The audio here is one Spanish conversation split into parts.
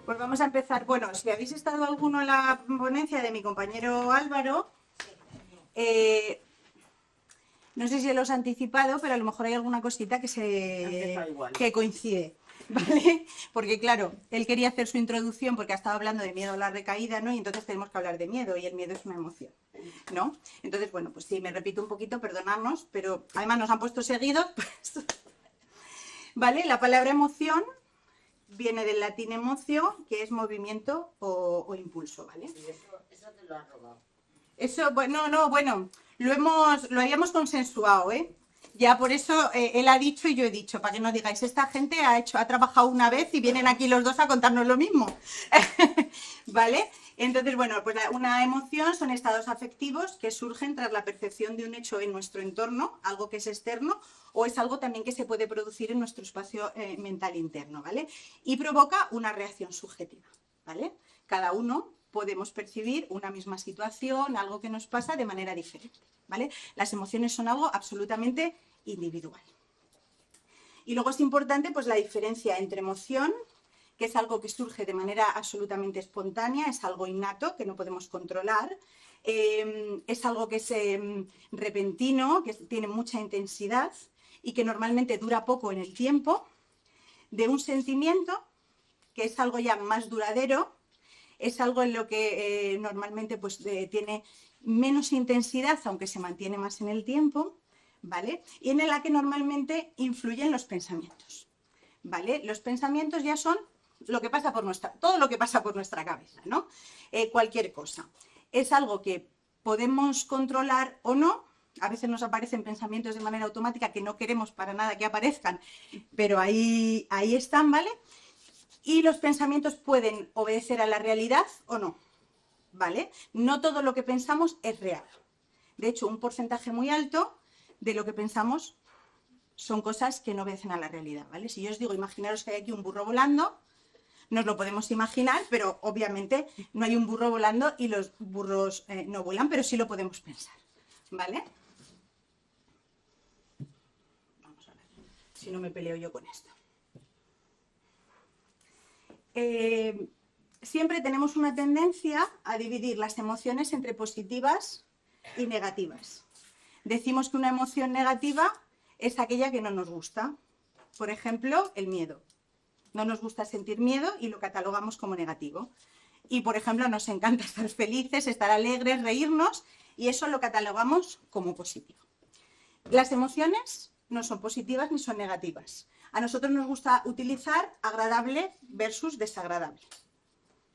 Pues vamos a empezar. Bueno, si habéis estado alguno en la ponencia de mi compañero Álvaro, eh, no sé si lo os he anticipado, pero a lo mejor hay alguna cosita que coincide, ¿vale? Porque claro, él quería hacer su introducción porque ha estado hablando de miedo a la recaída, ¿no? Y entonces tenemos que hablar de miedo, y el miedo es una emoción, ¿no? Entonces, bueno, pues si me repito un poquito, perdonadnos, pero además nos han puesto seguidos, pues, ¿vale? La palabra emoción viene del latín emotio, que es movimiento o impulso, ¿vale? Sí, eso te lo has robado. Eso, bueno, no, bueno, lo habíamos consensuado, ¿eh? Ya por eso él ha dicho y yo he dicho, para que no digáis, esta gente ha trabajado una vez y vienen aquí los dos a contarnos lo mismo. ¿Vale? Entonces, bueno, pues una emoción son estados afectivos que surgen tras la percepción de un hecho en nuestro entorno, algo que es externo, o es algo también que se puede producir en nuestro espacio mental interno, ¿vale? Y provoca una reacción subjetiva, ¿vale? Cada uno podemos percibir una misma situación, algo que nos pasa de manera diferente, ¿vale? Las emociones son algo absolutamente individual. Y luego es importante pues la diferencia entre emoción, que es algo que surge de manera absolutamente espontánea, es algo innato que no podemos controlar, es algo que es repentino, que tiene mucha intensidad y que normalmente dura poco en el tiempo, de un sentimiento, que es algo ya más duradero, es algo en lo que normalmente pues, tiene menos intensidad, aunque se mantiene más en el tiempo, ¿vale? Y en la que normalmente influyen los pensamientos, ¿vale? Los pensamientos ya son lo que pasa por todo lo que pasa por nuestra cabeza, ¿no? Cualquier cosa. Es algo que podemos controlar o no. A veces nos aparecen pensamientos de manera automática que no queremos para nada que aparezcan, pero ahí están, ¿vale? Y los pensamientos pueden obedecer a la realidad o no, ¿vale? No todo lo que pensamos es real. De hecho, un porcentaje muy alto de lo que pensamos son cosas que no obedecen a la realidad, ¿vale? Si yo os digo, imaginaros que hay aquí un burro volando, nos lo podemos imaginar, pero obviamente no hay un burro volando y los burros no vuelan, pero sí lo podemos pensar, ¿vale? Vamos a ver si no me peleo yo con esto. Siempre tenemos una tendencia a dividir las emociones entre positivas y negativas. Decimos que una emoción negativa es aquella que no nos gusta. Por ejemplo, el miedo. No nos gusta sentir miedo y lo catalogamos como negativo. Y, por ejemplo, nos encanta estar felices, estar alegres, reírnos, y eso lo catalogamos como positivo. Las emociones no son positivas ni son negativas. A nosotros nos gusta utilizar agradable versus desagradable,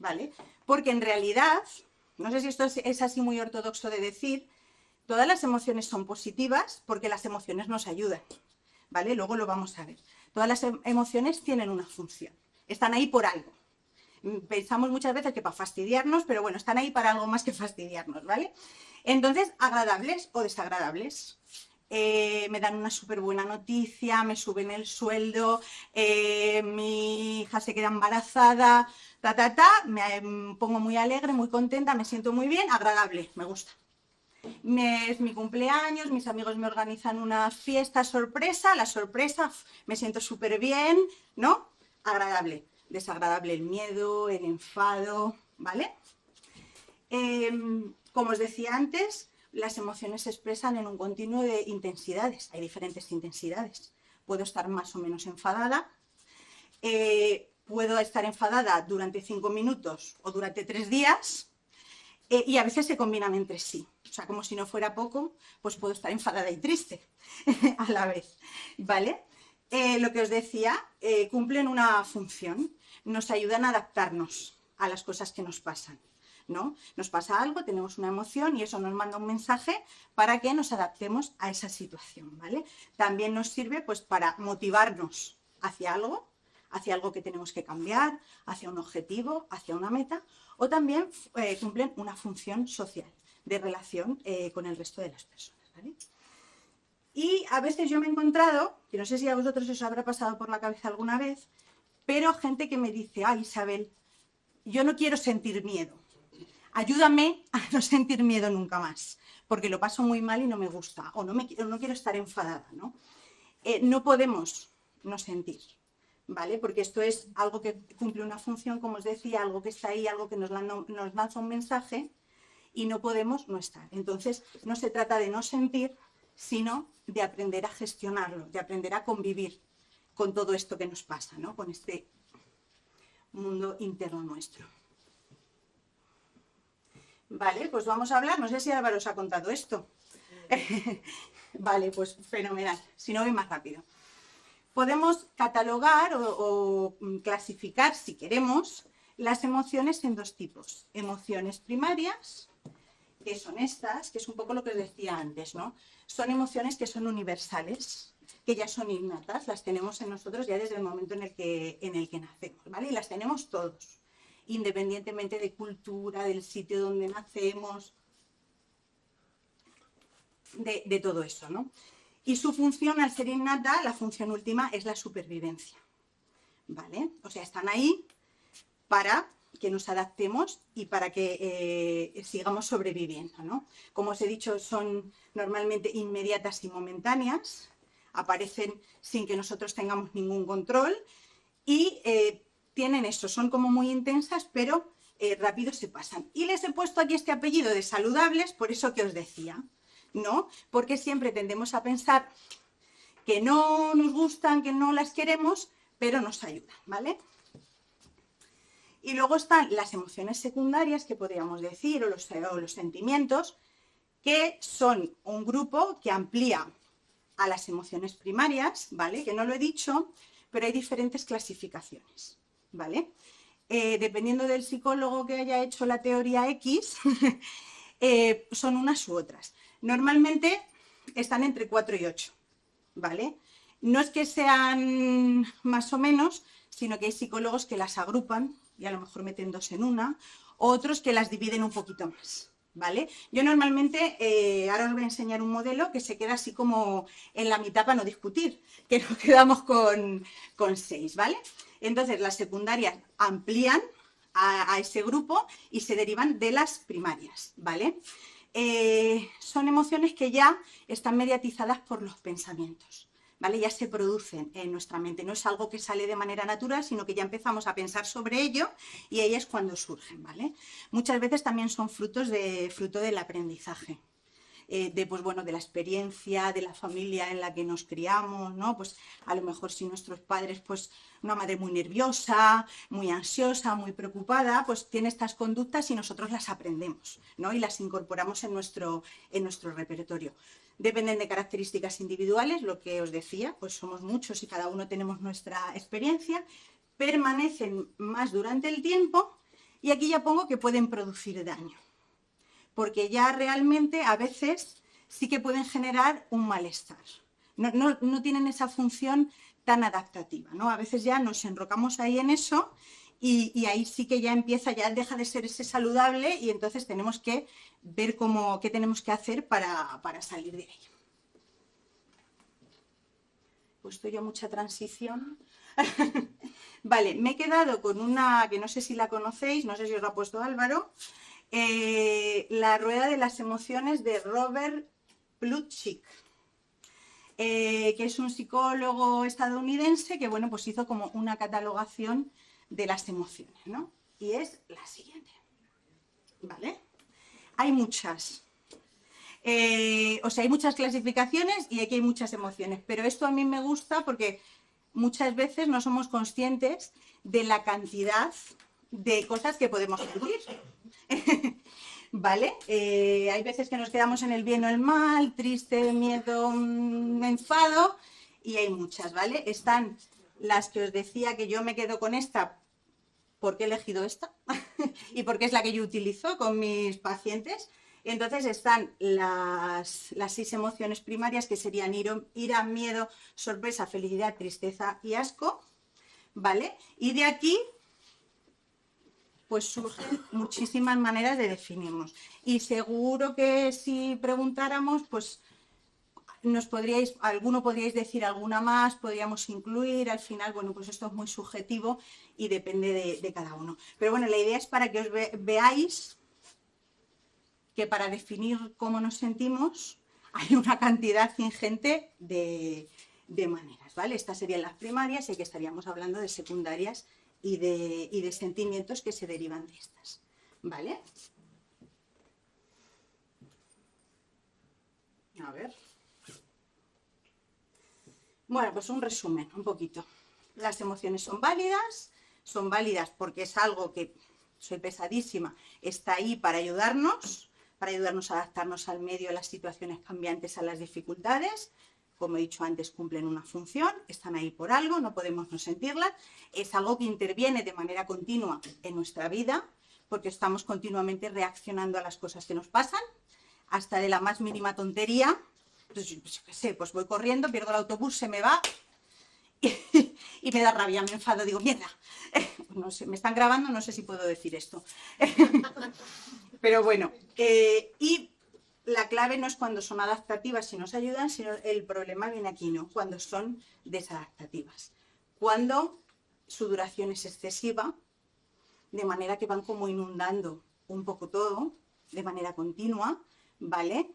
¿vale? Porque en realidad, no sé si esto es así muy ortodoxo de decir, todas las emociones son positivas porque las emociones nos ayudan, ¿vale? Luego lo vamos a ver. Todas las emociones tienen una función, están ahí por algo. Pensamos muchas veces que para fastidiarnos, pero bueno, están ahí para algo más que fastidiarnos, ¿vale? Entonces, agradables o desagradables. Me dan una súper buena noticia, me suben el sueldo, mi hija se queda embarazada, me pongo muy alegre, muy contenta, me siento muy bien, agradable, me gusta. Es mi cumpleaños, mis amigos me organizan una fiesta sorpresa, la sorpresa, me siento súper bien, ¿no? Agradable. Desagradable el miedo, el enfado, ¿vale? Como os decía antes, las emociones se expresan en un continuo de intensidades. Hay diferentes intensidades. Puedo estar más o menos enfadada, puedo estar enfadada durante 5 minutos o durante 3 días, y a veces se combinan entre sí. O sea, como si no fuera poco, pues puedo estar enfadada y triste a la vez, ¿vale? Lo que os decía, cumplen una función, nos ayudan a adaptarnos a las cosas que nos pasan, ¿no? Nos pasa algo, tenemos una emoción y eso nos manda un mensaje para que nos adaptemos a esa situación, ¿vale? También nos sirve pues para motivarnos hacia algo que tenemos que cambiar, hacia un objetivo, hacia una meta, o también cumplen una función social de relación con el resto de las personas, ¿vale? Y a veces yo me he encontrado, que no sé si a vosotros os habrá pasado por la cabeza alguna vez, pero gente que me dice, ay Isabel, yo no quiero sentir miedo, ayúdame a no sentir miedo nunca más, porque lo paso muy mal y no me gusta, o no quiero estar enfadada, ¿no? No podemos no sentir, ¿vale? Porque esto es algo que cumple una función, como os decía, algo que está ahí, algo que nos lanza un mensaje y no podemos no estar. Entonces, no se trata de no sentir, sino de aprender a gestionarlo, de aprender a convivir con todo esto que nos pasa, ¿no? Con este mundo interno nuestro. Vale, pues vamos a hablar, no sé si Álvaro os ha contado esto. Vale, pues fenomenal, si no voy más rápido. Podemos catalogar o clasificar, si queremos, las emociones en dos tipos. Emociones primarias, que son estas, que es un poco lo que os decía antes, ¿no? Son emociones que son universales, que ya son innatas, las tenemos en nosotros ya desde el momento en el que nacemos, ¿vale? Y las tenemos todos, independientemente de cultura, del sitio donde nacemos, de todo eso, ¿no? Y su función, al ser innata, la función última es la supervivencia, ¿vale? O sea, están ahí para que nos adaptemos y para que sigamos sobreviviendo, ¿no? Como os he dicho, son normalmente inmediatas y momentáneas, aparecen sin que nosotros tengamos ningún control y tienen eso, son como muy intensas, pero rápido se pasan. Y les he puesto aquí este apellido de saludables, por eso que os decía, ¿no? Porque siempre tendemos a pensar que no nos gustan, que no las queremos, pero nos ayudan, ¿vale? Y luego están las emociones secundarias, que podríamos decir, o los sentimientos, que son un grupo que amplía a las emociones primarias, ¿vale? Que no lo he dicho, pero hay diferentes clasificaciones, ¿vale? Dependiendo del psicólogo que haya hecho la teoría X, son unas u otras. Normalmente están entre 4 y 8, ¿vale? No es que sean más o menos, sino que hay psicólogos que las agrupan y a lo mejor meten dos en una, o otros que las dividen un poquito más, ¿vale? Yo normalmente, ahora os voy a enseñar un modelo que se queda así como en la mitad para no discutir, que nos quedamos con 6, ¿vale? Entonces, las secundarias amplían a ese grupo y se derivan de las primarias, ¿vale? Son emociones que ya están mediatizadas por los pensamientos, ¿vale? Ya se producen en nuestra mente, no es algo que sale de manera natural, sino que ya empezamos a pensar sobre ello y ahí es cuando surgen, ¿vale? Muchas veces también son fruto del aprendizaje. Pues bueno, de la experiencia, de la familia en la que nos criamos, ¿no? Pues a lo mejor si nuestros padres, pues una madre muy nerviosa, muy ansiosa, muy preocupada, pues tiene estas conductas y nosotros las aprendemos, ¿no? Y las incorporamos en nuestro repertorio. Dependen de características individuales, lo que os decía, pues somos muchos y cada uno tenemos nuestra experiencia, permanecen más durante el tiempo y aquí ya pongo que pueden producir daño, porque ya realmente a veces sí que pueden generar un malestar. No tienen esa función tan adaptativa, ¿no? A veces ya nos enrocamos ahí en eso y ahí sí que ya empieza, ya deja de ser ese saludable y entonces tenemos que ver qué tenemos que hacer para salir de ahí. He puesto yo mucha transición. Vale, me he quedado con una que no sé si la conocéis, no sé si os la ha puesto Álvaro, La rueda de las emociones de Robert Plutchik, que es un psicólogo estadounidense que, bueno, pues hizo como una catalogación de las emociones, ¿no? Y es la siguiente, ¿vale? Hay muchas. O sea, hay muchas clasificaciones y aquí hay muchas emociones, pero esto a mí me gusta porque muchas veces no somos conscientes de la cantidad de cosas que podemos sentir. ¿Vale? Hay veces que nos quedamos en el bien o el mal, triste, miedo, enfado, y hay muchas, ¿vale? Están las que os decía que yo me quedo con esta porque he elegido esta y porque es la que yo utilizo con mis pacientes. Entonces están las 6 emociones primarias, que serían ira, miedo, sorpresa, felicidad, tristeza y asco, ¿vale? Y de aquí pues surgen muchísimas maneras de definirnos. Y seguro que si preguntáramos, pues alguno podríais decir alguna más, podríamos incluir, al final, bueno, pues esto es muy subjetivo y depende de cada uno. Pero bueno, la idea es para que os veáis que para definir cómo nos sentimos hay una cantidad ingente de maneras, ¿vale? Estas serían las primarias y aquí estaríamos hablando de secundarias y de sentimientos que se derivan de estas, ¿vale? A ver. Bueno, pues un resumen, un poquito. Las emociones son válidas porque es algo que, soy pesadísima, está ahí para ayudarnos a adaptarnos al medio, a las situaciones cambiantes, a las dificultades. Como he dicho antes, cumplen una función, están ahí por algo, no podemos no sentirlas. Es algo que interviene de manera continua en nuestra vida, porque estamos continuamente reaccionando a las cosas que nos pasan, hasta de la más mínima tontería. Pues, yo qué sé, pues voy corriendo, pierdo el autobús, se me va y me da rabia, me enfado, digo, mierda. No sé, me están grabando, no sé si puedo decir esto. Pero bueno, y la clave no es cuando son adaptativas y nos ayudan, sino el problema viene aquí, ¿no? Cuando son desadaptativas. Cuando su duración es excesiva, de manera que van como inundando un poco todo, de manera continua, ¿vale?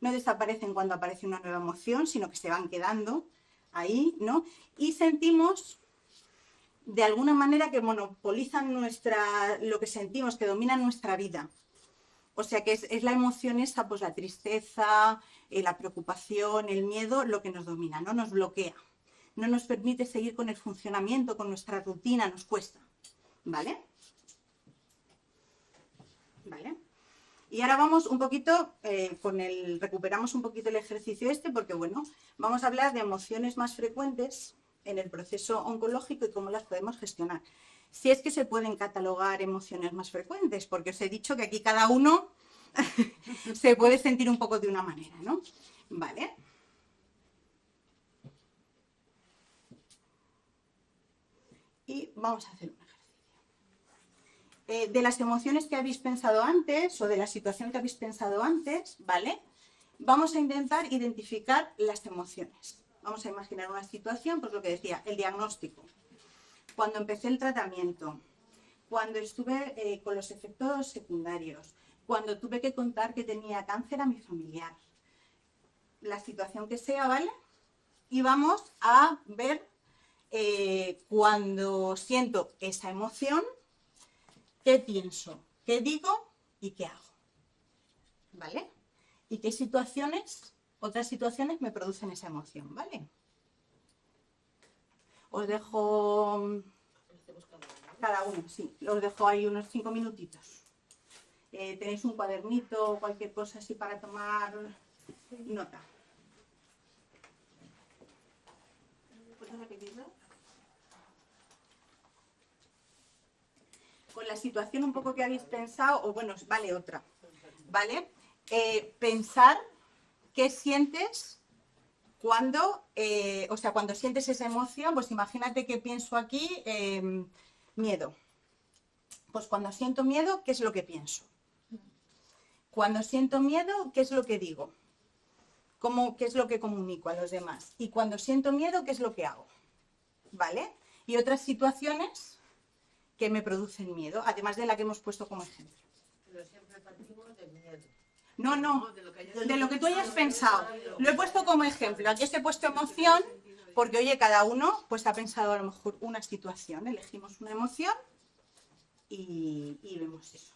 No desaparecen cuando aparece una nueva emoción, sino que se van quedando ahí, ¿no? Y sentimos de alguna manera que monopolizan lo que sentimos, que dominan nuestra vida. O sea que es la emoción esa, pues la tristeza, la preocupación, el miedo, lo que nos domina, ¿no? Nos bloquea. No nos permite seguir con el funcionamiento, con nuestra rutina, nos cuesta. ¿Vale? ¿Vale? Y ahora vamos un poquito, recuperamos un poquito el ejercicio porque bueno, vamos a hablar de emociones más frecuentes en el proceso oncológico y cómo las podemos gestionar. Si es que se pueden catalogar emociones más frecuentes, porque os he dicho que aquí cada uno se puede sentir un poco de una manera, ¿no? Vale. Y vamos a hacer un ejercicio. De las emociones que habéis pensado antes o de la situación que habéis pensado antes, ¿vale? Vamos a intentar identificar las emociones. Vamos a imaginar una situación, pues lo que decía, el diagnóstico. Cuando empecé el tratamiento, cuando estuve con los efectos secundarios, cuando tuve que contar que tenía cáncer a mi familiar, la situación que sea, ¿vale? Y vamos a ver cuando siento esa emoción, qué pienso, qué digo y qué hago, ¿vale? Y qué otras situaciones me producen esa emoción, ¿vale? Os dejo cada uno, sí, os dejo ahí unos 5 minutitos. Tenéis un cuadernito o cualquier cosa así para tomar nota. ¿Puedes repetirlo? Con la situación un poco que habéis pensado, o bueno, vale otra, ¿vale? Pensar qué sientes cuando sientes esa emoción, pues imagínate que pienso aquí miedo. Pues cuando siento miedo, ¿qué es lo que pienso? Cuando siento miedo, ¿qué es lo que digo? ¿Qué es lo que comunico a los demás? Y cuando siento miedo, ¿qué es lo que hago? ¿Vale? Y otras situaciones que me producen miedo, además de la que hemos puesto como ejemplo. Pero siempre partimos del miedo. No, de lo que tú hayas pensado. Lo he puesto como ejemplo. Aquí os he puesto emoción, porque oye, cada uno pues ha pensado a lo mejor una situación. Elegimos una emoción y vemos eso.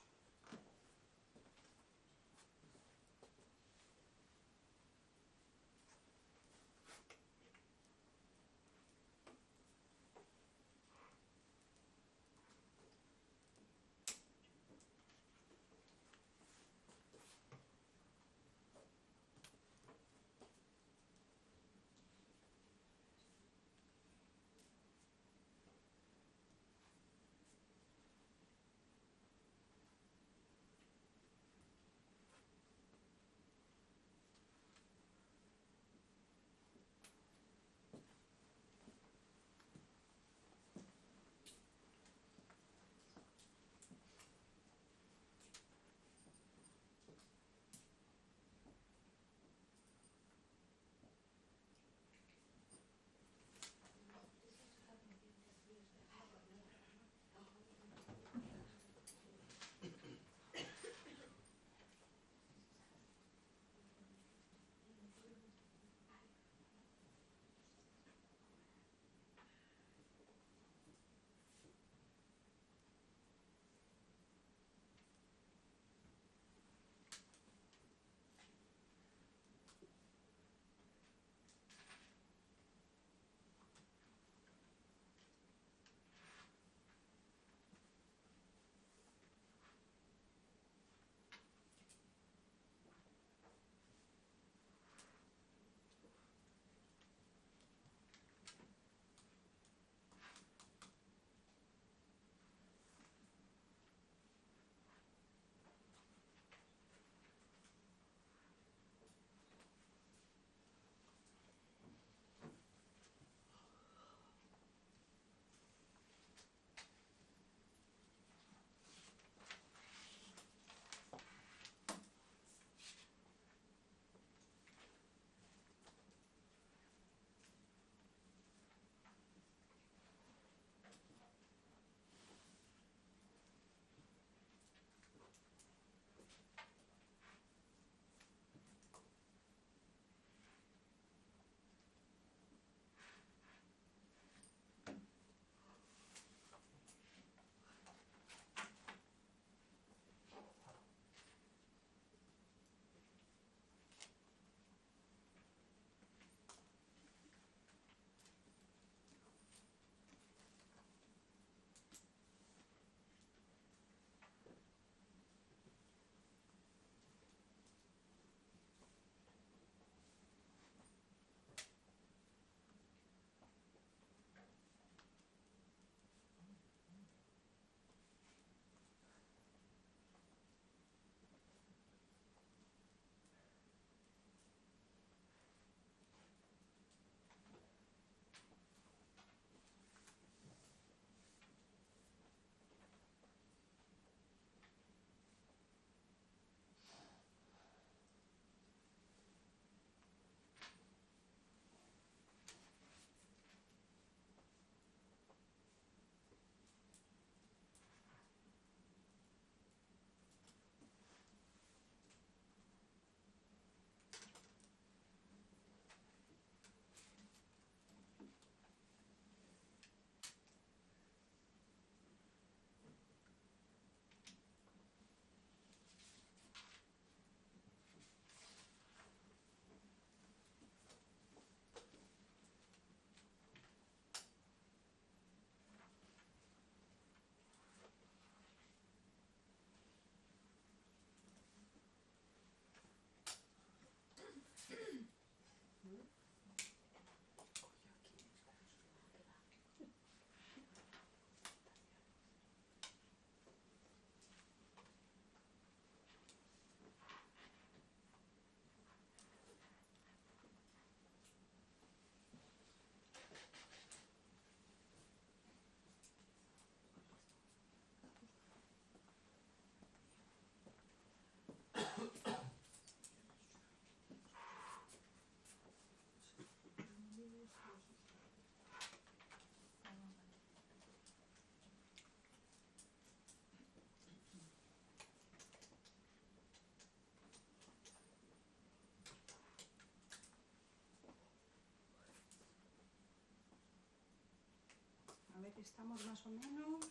estamos más o menos.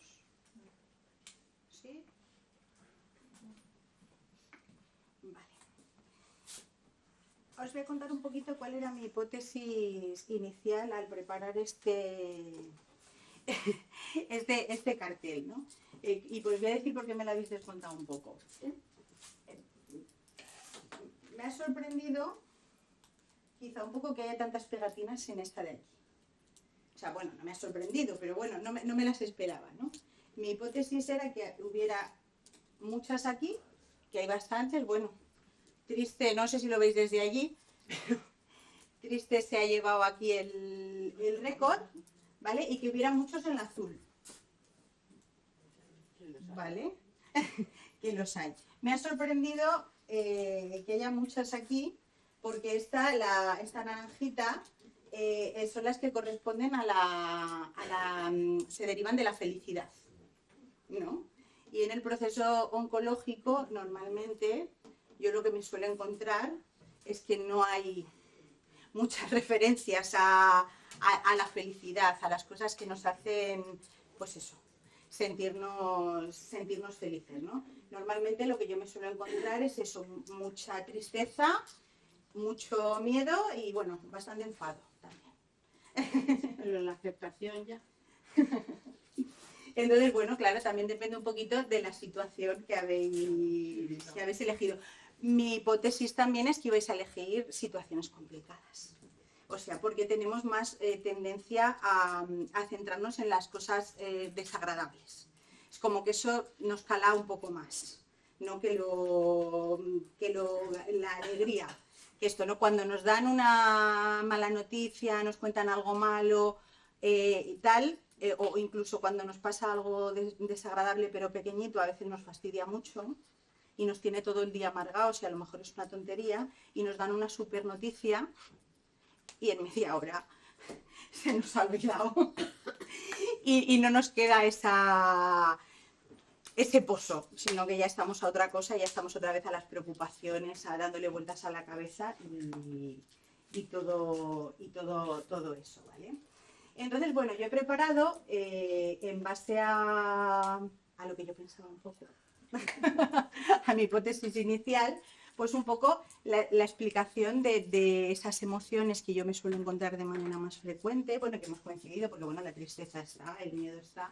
¿Sí? Vale. Os voy a contar un poquito cuál era mi hipótesis inicial al preparar este cartel, ¿no? Y pues voy a decir por qué me lo habéis descontado un poco. Me ha sorprendido quizá un poco que haya tantas pegatinas en esta de aquí. O sea, bueno, no me ha sorprendido, pero bueno, no me las esperaba, ¿no? Mi hipótesis era que hubiera muchas aquí, que hay bastantes, bueno, Triste, no sé si lo veis desde allí, Triste se ha llevado aquí el récord, ¿vale? Y que hubiera muchos en azul, ¿vale? Que los hay. Me ha sorprendido que haya muchas aquí, porque esta naranjita son las que corresponden se derivan de la felicidad, ¿no? Y en el proceso oncológico, normalmente, yo lo que me suelo encontrar es que no hay muchas referencias a la felicidad, a las cosas que nos hacen, pues eso, sentirnos felices, ¿no? Normalmente lo que yo me suelo encontrar es eso, mucha tristeza, mucho miedo y, bueno, bastante enfado también. Pero la aceptación ya. Entonces, bueno, claro, también depende un poquito de la situación que habéis elegido. Mi hipótesis también es que ibais a elegir situaciones complicadas. O sea, porque tenemos más tendencia a centrarnos en las cosas desagradables. Es como que eso nos cala un poco más, ¿no? La alegría. Que esto, ¿no? Cuando nos dan una mala noticia, nos cuentan algo malo y tal, o incluso cuando nos pasa algo desagradable pero pequeñito, a veces nos fastidia mucho y nos tiene todo el día amargados y a lo mejor es una tontería y nos dan una super noticia y en media hora se nos ha olvidado y no nos queda ese pozo, sino que ya estamos a otra cosa, ya estamos otra vez a las preocupaciones, dándole vueltas a la cabeza y todo eso, ¿vale? Entonces, bueno, yo he preparado en base a lo que yo pensaba un poco, a mi hipótesis inicial, pues un poco la explicación de esas emociones que yo me suelo encontrar de manera más frecuente, bueno, que hemos coincidido, porque bueno, la tristeza está, el miedo está,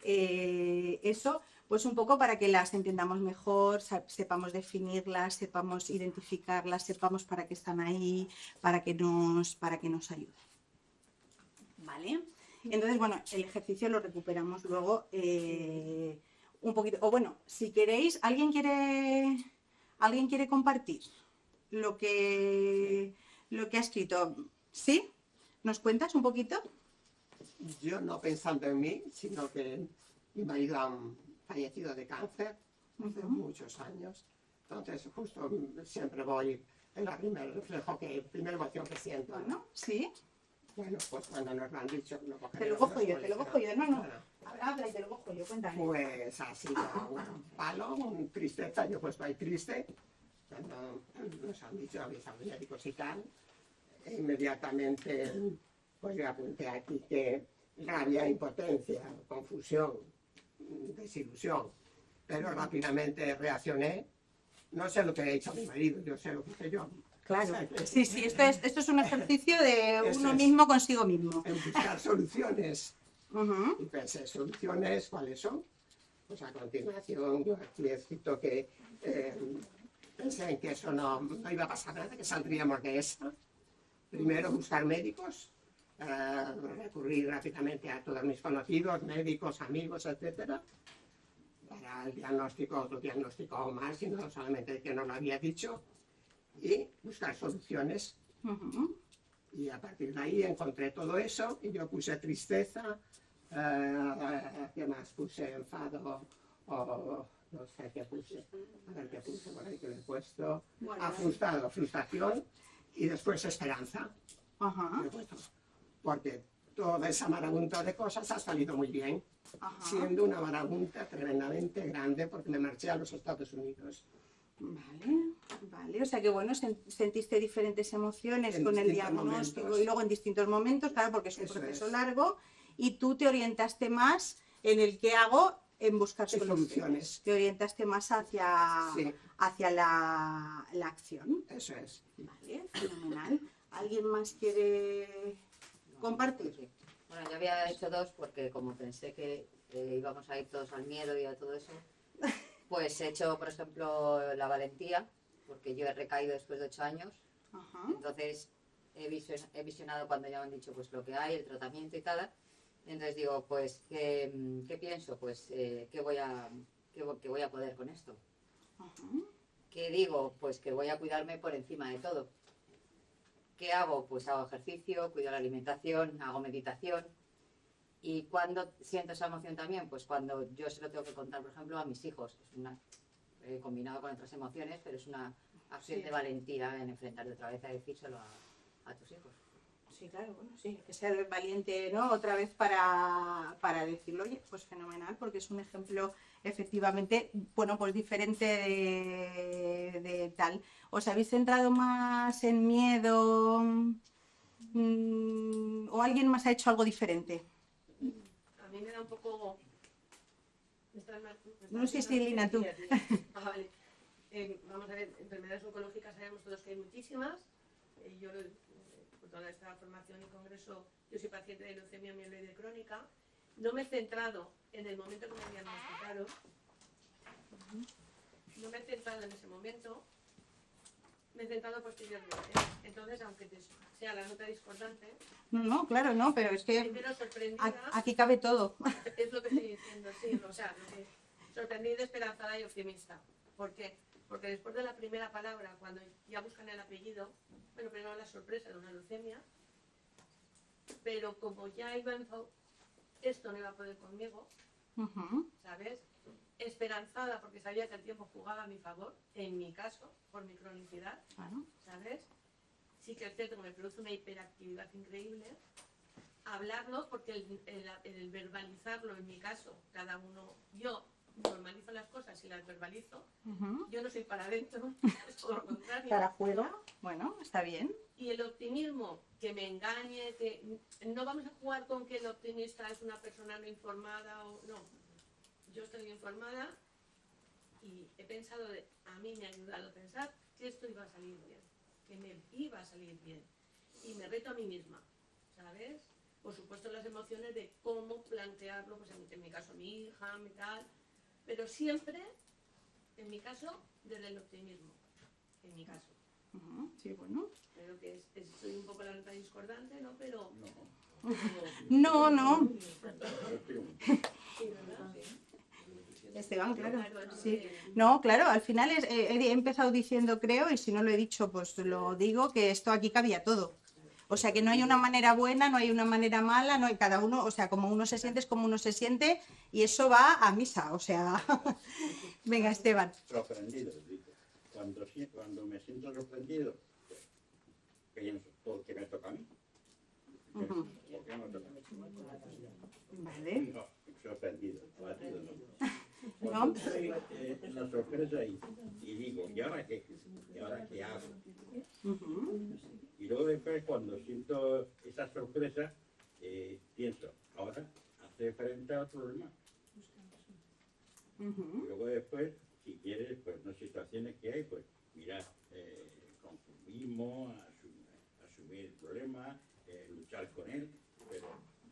eso, pues un poco para que las entendamos mejor, sepamos definirlas, sepamos identificarlas, sepamos para qué están ahí, para que nos ayuden. ¿Vale? Entonces, bueno, el ejercicio lo recuperamos luego un poquito. O bueno, si queréis, ¿alguien quiere compartir lo que ha escrito? ¿Sí? ¿Nos cuentas un poquito? Yo no pensando en mí, sino que mi marido ha fallecido de cáncer hace muchos años. Entonces, justo siempre voy en la primera emoción que siento. Bueno, sí. Bueno, pues cuando nos lo han dicho, lo Te lo cojo yo, no. Habla y te lo cojo yo, cuéntame. Pues ha sido un palo, una tristeza, yo pues estoy triste. Cuando nos han dicho, habéis a médicos y tal, inmediatamente pues yo apunté aquí que rabia, impotencia, confusión, desilusión, pero rápidamente reaccioné. No sé lo que he hecho mi marido, yo sé lo que hice yo. Claro, sí, esto es un ejercicio de uno mismo consigo mismo. En buscar soluciones. Y pensé, ¿soluciones cuáles son? Pues a continuación yo aquí he escrito que pensé en que eso no iba a pasar nada, que saldríamos de eso. Primero buscar médicos, recurrir rápidamente a todos mis conocidos, médicos, amigos, etcétera, para el diagnóstico, otro diagnóstico más, sino solamente que no lo había dicho, y buscar soluciones. Y a partir de ahí encontré todo eso y yo puse tristeza, ¿qué más puse? Enfado, o no sé qué puse, a ver qué puse por ahí que le he puesto, frustración y después esperanza. Le he puesto, porque toda esa marabunta de cosas ha salido muy bien, siendo una marabunta tremendamente grande porque me marché a los Estados Unidos. Vale, o sea que bueno, sentiste diferentes emociones con el diagnóstico y luego en distintos momentos, claro, porque es un proceso largo y tú te orientaste más en el qué hago en buscar Sí, soluciones. Te orientaste más hacia, Sí. hacia la acción. Eso es. Vale, fenomenal. ¿Alguien más quiere compartir? Bueno, yo había hecho dos porque como pensé que íbamos a ir todos al miedo y a todo eso, pues he hecho, por ejemplo, la valentía, porque yo he recaído después de 8 años. Ajá. Entonces he visionado cuando ya me han dicho pues lo que hay, el tratamiento y tal. Entonces digo, pues, ¿qué pienso? Pues, ¿qué voy a poder con esto? Ajá. ¿Qué digo? Pues que voy a cuidarme por encima de todo. ¿Qué hago? Pues hago ejercicio, cuido la alimentación, hago meditación. ¿Y cuando siento esa emoción también? Pues cuando yo se lo tengo que contar, por ejemplo, a mis hijos. Es una, combinado con otras emociones, pero es una acción Sí. de valentía en enfrentarte otra vez a decírselo a tus hijos. Sí, claro, bueno, sí, que ser valiente, ¿no? Otra vez para decirlo, oye, pues fenomenal, porque es un ejemplo efectivamente, bueno, pues diferente de tal. ¿Os habéis centrado más en miedo? ¿O alguien más ha hecho algo diferente? A mí me da un poco... No sé si, Lina, tú. Vale. Vamos a ver, enfermedades oncológicas sabemos todos que hay muchísimas. Yo, por toda esta formación y congreso, yo soy paciente de leucemia mieloide crónica. No me he centrado en el momento que me diagnosticaron. No me he centrado en ese momento. Me he centrado posteriormente. Entonces, aunque sea la nota discordante, No, claro, no, pero es que primero sorprendida... aquí cabe todo. Es lo que estoy diciendo, sí, o sea, sorprendida, esperanzada y optimista. ¿Por qué? Porque después de la primera palabra, cuando ya buscan el apellido, bueno, primero la sorpresa de una leucemia, pero como ya iba esto no iba a poder conmigo, Ujú. ¿sabes? Esperanzada porque sabía que el tiempo jugaba a mi favor, en mi caso, por mi cronicidad, Claro. ¿sabes? Sí que es cierto que me produce una hiperactividad increíble. Hablarlo, porque el verbalizarlo, en mi caso, cada uno, yo normalizo las cosas y las verbalizo. Ujú. Yo no soy para adentro, es todo lo contrario. Para afuera, bueno, está bien. Y el optimismo, que me engañe, que no vamos a jugar con que el optimista es una persona no informada o no. Yo estoy informada y he pensado, a mí me ha ayudado a pensar que esto iba a salir bien, que me iba a salir bien. Y me reto a mí misma, ¿sabes? Por supuesto las emociones de cómo plantearlo, pues en mi caso mi hija, mi tal, pero siempre, en mi caso, desde el optimismo, en mi caso. Ujú. Sí, bueno. Creo que soy un poco la nota discordante, ¿no? Pero... No, no. Sí, ¿verdad? Esteban, claro. Claro, Sí. No, claro, al final he empezado diciendo, creo, y si no lo he dicho, pues lo digo, que esto aquí cabía todo. O sea, que no hay una manera buena, no hay una manera mala, no hay cada uno, o sea, como uno se siente es como uno se siente, y eso va a misa, o sea. Venga, Esteban. Sorprendido, digo. Cuando me siento sorprendido, pues, pienso, ¿por qué me toca a mí? ¿Por qué me toca a mí? Vale. No, sorprendido, abatido, no. ¿No? Cuando estoy en la sorpresa y digo, ¿y ahora qué? ¿Y ahora qué hago? Ujú. Y luego después, cuando siento esa sorpresa, pienso, ahora hace frente al problema. Ujú. Y luego después, si quieres, pues no situaciones que hay, pues mirar, conformismo, asumir el problema, luchar con él, pero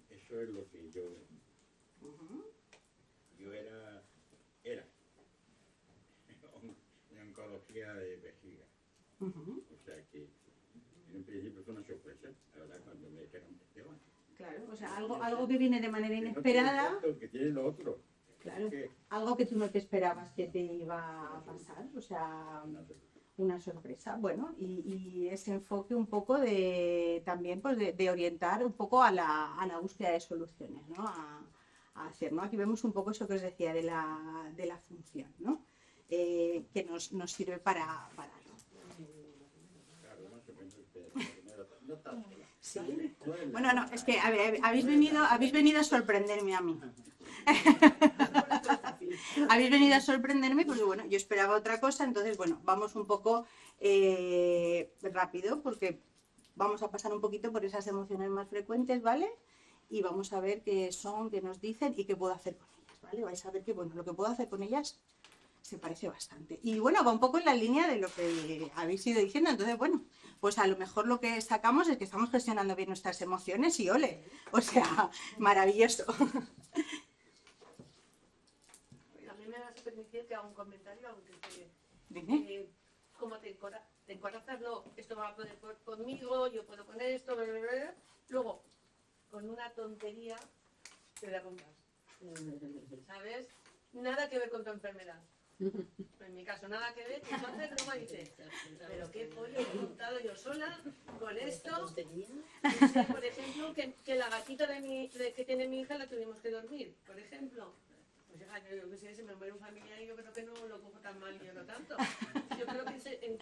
eso es lo que yo era en oncología de vejiga. Ujú. O sea que en un principio fue una sorpresa, la verdad, cuando me dijeron que Esteban. Claro, o sea, algo que viene de manera Que no inesperada. tiene esto, que tiene lo otro. Claro, Que algo que tú no te esperabas que te iba a pasar, o sea, una sorpresa. Bueno, y ese enfoque un poco de también pues de orientar un poco a la búsqueda de soluciones, ¿no? A hacer, ¿no? Aquí vemos un poco eso que os decía de la función, ¿no? Que nos sirve para algo. claro, más o menos, no tanto. Sí. No es Bueno, no, es que a ver, habéis venido a sorprenderme a mí. Habéis venido a sorprenderme porque, bueno, yo esperaba otra cosa, entonces, bueno, vamos un poco rápido porque vamos a pasar un poquito por esas emociones más frecuentes, ¿vale? y vamos a ver qué son, qué nos dicen y qué puedo hacer con ellas, ¿vale? Vais a ver que, bueno, lo que puedo hacer con ellas se parece bastante. Y bueno, va un poco en la línea de lo que habéis ido diciendo. Entonces, bueno, pues a lo mejor lo que sacamos es que estamos gestionando bien nuestras emociones y ole. O sea, maravilloso. A mí me vas a permitir que haga un comentario, aunque Dime. como te encorazas, no, esto va a poder conmigo, yo puedo con esto, bla, bla, bla. Luego, con una tontería, te derrumbas. ¿Sabes? Nada que ver con tu enfermedad. En mi caso, nada que ver. Entonces, luego dices, pero qué pollo he montado yo sola con esto. Dice, por ejemplo, que la gatita que tiene mi hija la tuvimos que dormir, por ejemplo. Pues hija, yo que sé, se me muere un familiar y yo creo que no lo cojo tan mal, yo no tanto. Yo creo que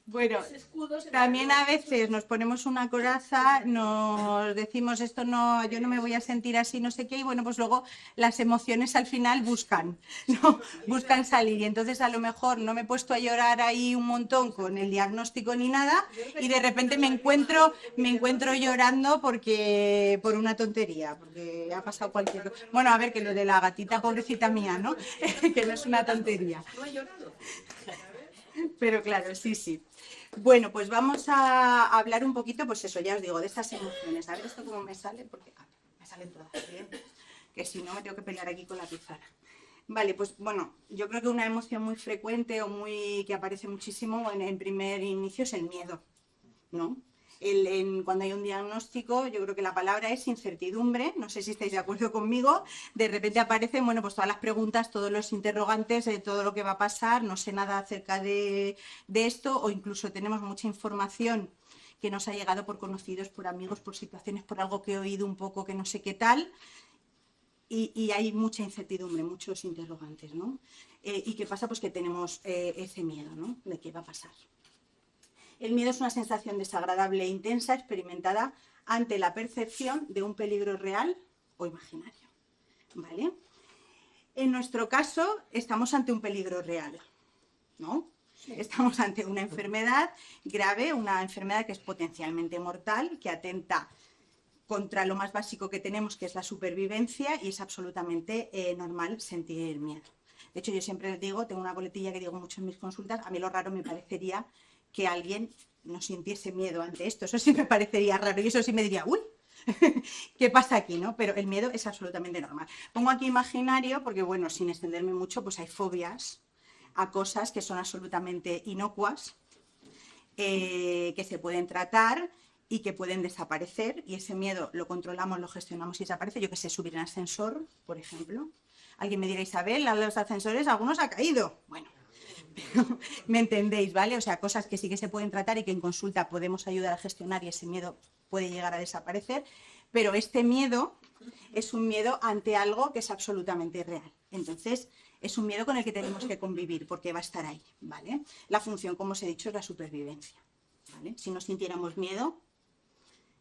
Bueno, ese escudo se me también quedó. a veces nos ponemos una coraza, nos decimos esto no, yo no me voy a sentir así, no sé qué, y bueno, pues luego las emociones al final buscan, ¿no? Buscan salir. Y entonces a lo mejor no me he puesto a llorar ahí un montón con el diagnóstico ni nada, y de repente me encuentro llorando porque por una tontería, porque ha pasado cualquier cosa. Bueno, a ver, que lo de la gatita pobrecita mía, ¿no? Que no es una tontería. No he llorado. Pero claro, sí, sí. Bueno, pues vamos a hablar un poquito, pues eso, ya os digo, de estas emociones. A ver esto cómo me sale, porque me salen todas bien, que si no me tengo que pelear aquí con la pizarra. Vale, pues bueno, yo creo que una emoción muy frecuente o que aparece muchísimo en primer inicio es el miedo, ¿no? Cuando hay un diagnóstico, yo creo que la palabra es incertidumbre, no sé si estáis de acuerdo conmigo, de repente aparecen, bueno, pues todas las preguntas, todos los interrogantes de todo lo que va a pasar, no sé nada acerca de esto, o incluso tenemos mucha información que nos ha llegado por conocidos, por amigos, por situaciones, por algo que he oído un poco que no sé qué tal, y hay mucha incertidumbre, muchos interrogantes, ¿no? ¿Y qué pasa? Pues que tenemos ese miedo, ¿no? De qué va a pasar. El miedo es una sensación desagradable e intensa experimentada ante la percepción de un peligro real o imaginario, ¿vale? En nuestro caso, estamos ante un peligro real, ¿no? Estamos ante una enfermedad grave, una enfermedad que es potencialmente mortal, que atenta contra lo más básico que tenemos, que es la supervivencia, y es absolutamente normal sentir miedo. De hecho, yo siempre les digo, tengo una boletilla que digo mucho en mis consultas, a mí lo raro me parecería que alguien no sintiese miedo ante esto. Eso sí me parecería raro y eso sí me diría, uy, ¿qué pasa aquí, no? Pero el miedo es absolutamente normal. Pongo aquí imaginario porque, bueno, sin extenderme mucho, pues hay fobias a cosas que son absolutamente inocuas, que se pueden tratar y que pueden desaparecer, y ese miedo lo controlamos, lo gestionamos y desaparece. Yo que sé, subir en ascensor, por ejemplo. Alguien me dirá, Isabel, a los ascensores algunos ha caído. Bueno, ¿me entendéis, vale? O sea, cosas que sí que se pueden tratar y que en consulta podemos ayudar a gestionar y ese miedo puede llegar a desaparecer, pero este miedo es un miedo ante algo que es absolutamente real. Entonces, es un miedo con el que tenemos que convivir porque va a estar ahí, ¿vale? La función, como os he dicho, es la supervivencia, ¿vale? Si no sintiéramos miedo,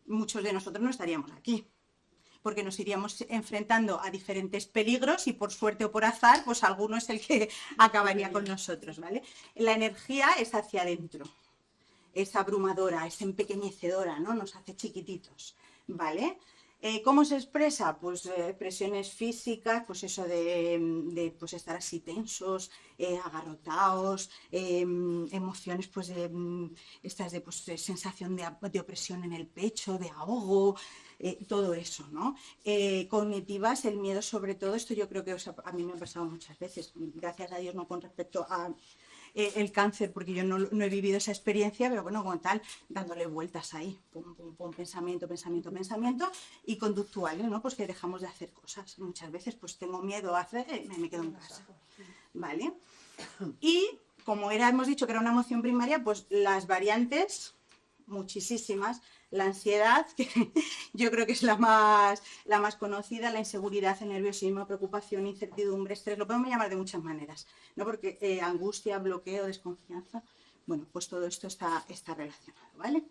muchos de nosotros no estaríamos aquí, porque nos iríamos enfrentando a diferentes peligros y por suerte o por azar, pues alguno es el que acabaría con nosotros, ¿vale? La energía es hacia adentro, es abrumadora, es empequeñecedora, ¿no? Nos hace chiquititos, ¿vale? ¿Cómo se expresa? Pues expresiones físicas, pues eso de pues estar así tensos, agarrotados, emociones pues estas de pues, sensación de opresión en el pecho, de ahogo, todo eso, ¿no? Cognitivas, el miedo sobre todo, esto yo creo que a mí me ha pasado muchas veces, gracias a Dios no con respecto a el cáncer, porque yo no he vivido esa experiencia, pero bueno, como tal, dándole vueltas ahí, pum, pum, pum, pensamiento, pensamiento, pensamiento, y conductuales, ¿no? Pues que dejamos de hacer cosas. Muchas veces pues tengo miedo a hacer, me quedo en casa, ¿vale? Y como hemos dicho que era una emoción primaria, pues las variantes, muchísimas. La ansiedad, que yo creo que es la más conocida, la inseguridad, el nerviosismo, preocupación, incertidumbre, estrés, lo podemos llamar de muchas maneras, ¿no? Porque angustia, bloqueo, desconfianza, bueno, pues todo esto está relacionado, ¿vale?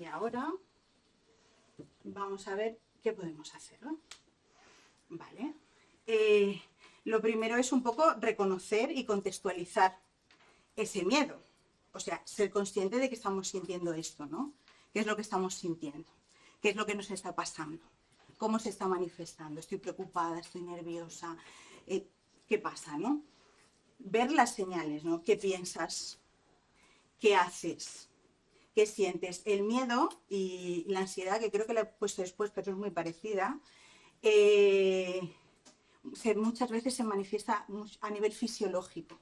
Y ahora vamos a ver qué podemos hacer, ¿no? Vale. Lo primero es un poco reconocer y contextualizar ese miedo. O sea, ser consciente de que estamos sintiendo esto, ¿no? ¿Qué es lo que estamos sintiendo? ¿Qué es lo que nos está pasando? ¿Cómo se está manifestando? Estoy preocupada, estoy nerviosa. ¿Qué pasa, no? Ver las señales, ¿no? ¿Qué piensas? ¿Qué haces? ¿Qué sientes? El miedo y la ansiedad, que creo que la he puesto después, pero es muy parecida, muchas veces se manifiesta a nivel fisiológico.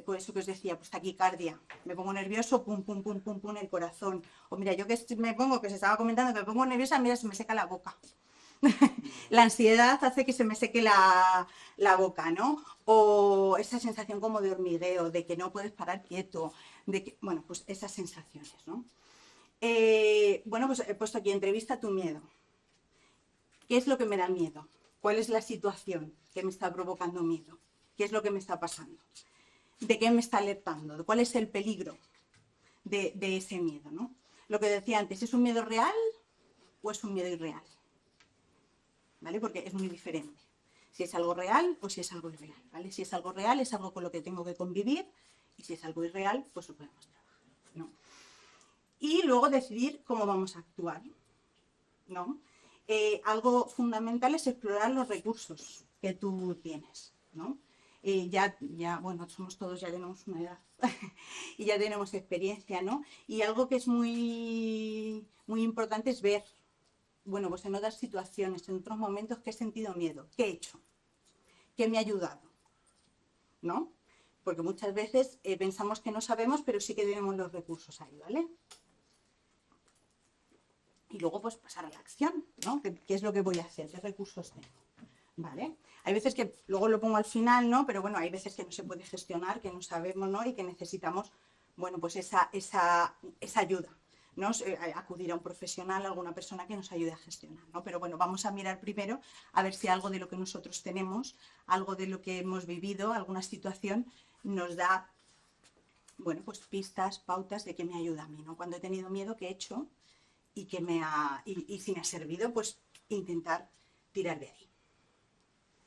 Por eso que os decía, pues taquicardia, me pongo nervioso, pum, pum, pum, pum, pum, el corazón. O mira, yo que me pongo, que se estaba comentando, que me pongo nerviosa, mira, se me seca la boca. La ansiedad hace que se me seque la boca, ¿no? O esa sensación como de hormigueo, de que no puedes parar quieto, de que, bueno, pues esas sensaciones, ¿no? Bueno, pues he puesto aquí, entrevista tu miedo. ¿Qué es lo que me da miedo? ¿Cuál es la situación que me está provocando miedo? ¿Qué es lo que me está pasando? ¿De qué me está alertando? ¿Cuál es el peligro de ese miedo, ¿no? Lo que decía antes, ¿es un miedo real o es un miedo irreal? ¿Vale? Porque es muy diferente. Si es algo real o si es algo irreal, ¿vale? Si es algo real, es algo con lo que tengo que convivir, y si es algo irreal, pues lo podemos trabajar, ¿no? Y luego decidir cómo vamos a actuar, ¿no? Algo fundamental es explorar los recursos que tú tienes, ¿no? Ya, bueno, somos todos, ya tenemos una edad y ya tenemos experiencia, ¿no? Y algo que es muy, muy importante es ver, bueno, pues en otras situaciones, en otros momentos, ¿qué he sentido miedo? ¿Qué he hecho? ¿Qué me ha ayudado? ¿No? Porque muchas veces pensamos que no sabemos, pero sí que tenemos los recursos ahí, ¿vale? Y luego, pues, pasar a la acción, ¿no? ¿Qué es lo que voy a hacer? ¿Qué recursos tengo? ¿Vale? Hay veces que, luego lo pongo al final, ¿no? Pero bueno, hay veces que no se puede gestionar, que no sabemos, ¿no? Y que necesitamos, bueno, pues esa ayuda, ¿no? Acudir a un profesional, a alguna persona que nos ayude a gestionar, ¿no? Pero bueno, vamos a mirar primero a ver si algo de lo que nosotros tenemos, algo de lo que hemos vivido, alguna situación, nos da, bueno, pues pistas, pautas de qué me ayuda a mí, ¿no? Cuando he tenido miedo, ¿qué he hecho? Y si me ha servido, pues intentar tirar de ahí.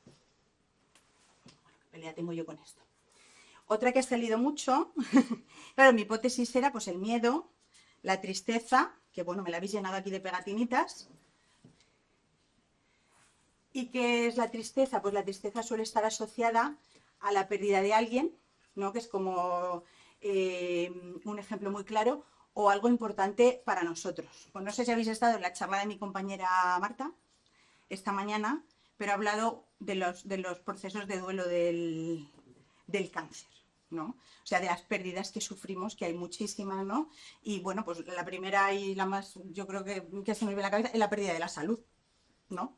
Bueno, ¿qué pelea tengo yo con esto? Otra que ha salido mucho, claro, mi hipótesis era pues el miedo, la tristeza, que bueno, me la habéis llenado aquí de pegatinitas. ¿Y qué es la tristeza? Pues la tristeza suele estar asociada a la pérdida de alguien, ¿no? Que es como un ejemplo muy claro, o algo importante para nosotros. Pues no sé si habéis estado en la charla de mi compañera Marta esta mañana, pero ha hablado de los procesos de duelo del cáncer, ¿no? O sea, de las pérdidas que sufrimos, que hay muchísimas, ¿no? Y bueno, pues la primera y la más, yo creo que se me viene a la cabeza, es la pérdida de la salud, ¿no?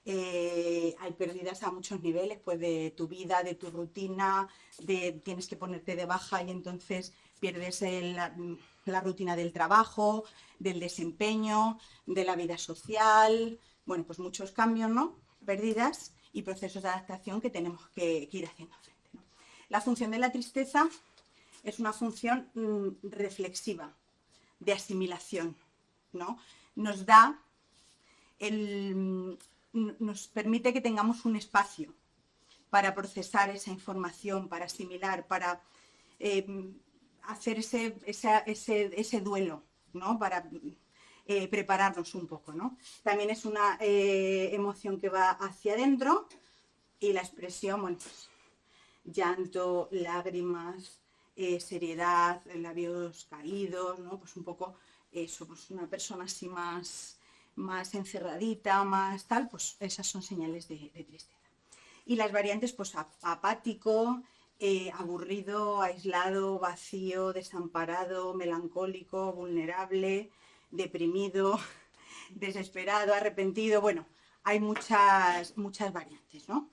Hay pérdidas a muchos niveles, pues de tu vida, de tu rutina, tienes que ponerte de baja y entonces pierdes la rutina del trabajo, del desempeño, de la vida social, bueno, pues muchos cambios, ¿no? Pérdidas y procesos de adaptación que tenemos que ir haciendo frente, ¿no? La función de la tristeza es una función reflexiva, de asimilación, ¿no? Nos permite que tengamos un espacio para procesar esa información, para asimilar, para hacer ese duelo, ¿no? Para prepararnos un poco, ¿no? También es una emoción que va hacia adentro y la expresión, bueno, pues, llanto, lágrimas, seriedad, labios caídos, ¿no? Pues un poco eso, pues una persona así más encerradita, más tal, pues esas son señales de tristeza. Y las variantes, pues apático, aburrido, aislado, vacío, desamparado, melancólico, vulnerable, deprimido, desesperado, arrepentido, bueno, hay muchas variantes, ¿no?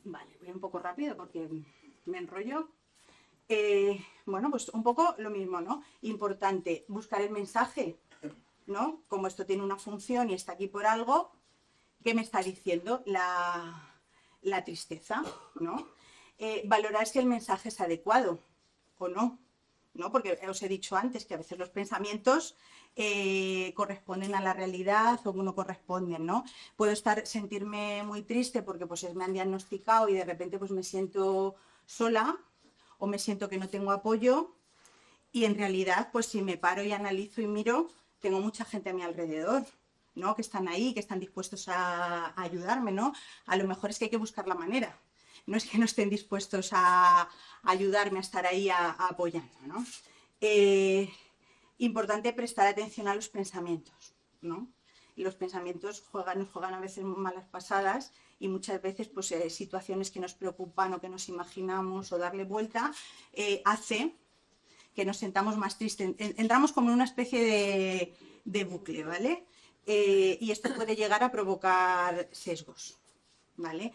Vale, voy un poco rápido porque me enrollo. Bueno, pues un poco lo mismo, ¿no? Importante buscar el mensaje, ¿no? Como esto tiene una función y está aquí por algo, ¿qué me está diciendo la tristeza, ¿no? Valorar si el mensaje es adecuado o no, ¿no? Porque os he dicho antes que a veces los pensamientos corresponden a la realidad o no corresponden, ¿no? Puedo sentirme muy triste porque pues me han diagnosticado y de repente pues me siento sola, o me siento que no tengo apoyo. Y en realidad, pues si me paro y analizo y miro, tengo mucha gente a mi alrededor, ¿no? Que están ahí, que están dispuestos a ayudarme, ¿no? A lo mejor es que hay que buscar la manera. No es que no estén dispuestos a ayudarme, a estar ahí apoyando, ¿no? Importante prestar atención a los pensamientos, ¿no? Y los pensamientos nos juegan a veces malas pasadas y muchas veces pues, situaciones que nos preocupan o que nos imaginamos o darle vuelta hace que nos sentamos más tristes. Entramos como en una especie de bucle, ¿vale? Y esto puede llegar a provocar sesgos, ¿vale?